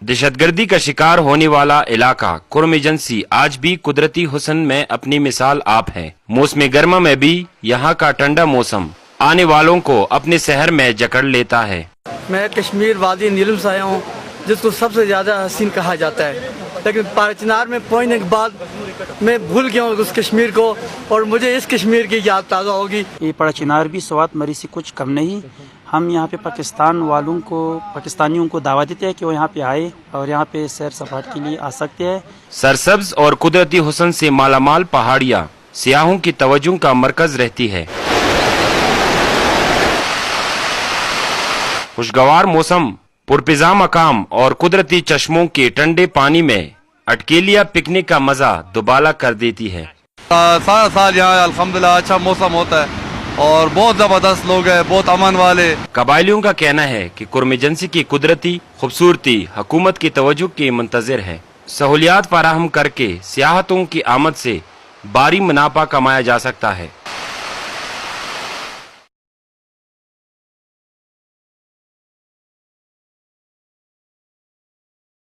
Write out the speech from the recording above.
दहशत गर्दी का शिकार होने वाला इलाका कुर्म एजेंसी आज भी कुदरती हुस्न में अपनी मिसाल आप है। मौसम गर्मा में भी यहाँ का ठंडा मौसम आने वालों को अपने शहर में जकड़ लेता है। मैं कश्मीर वादी नीलम से आया हूँ, जिसको सबसे ज्यादा हसीन कहा जाता है, लेकिन पारचिनार में पहुंचने के बाद मैं भूल गया हूँ उस कश्मीर को और मुझे इस कश्मीर की याद ताज़ा होगी। ये पारचिनार भी स्वात मरी से कुछ कम नहीं। हम यहाँ पे पाकिस्तानियों को दावा देते हैं कि वो यहाँ पे आए और यहाँ पे सैर सपाट के लिए आ सकते हैं। सरसब्ज और कुदरती हुस्न से मालामाल पहाड़ियाँ सियाहों की तवज्जो का मरकज रहती है। खुशगवार मौसम, पुरपिज़ा मकाम और कुदरती चश्मों के ठंडे पानी में अटकेलियाँ पिकनिक का मजा दुबाला कर देती है। सारा साल यहाँ अल्हम्दुलिल्लाह अच्छा मौसम होता है और बहुत जबरदस्त लोग हैं, बहुत अमन वाले। कबायलियों का कहना है कि कुर्म एजेंसी की कुदरती खूबसूरती हुकूमत की तवज्जो के मुंतज़िर है। सहूलियात फराहम करके सियाहतों की आमद से भारी मुनाफा कमाया जा सकता है।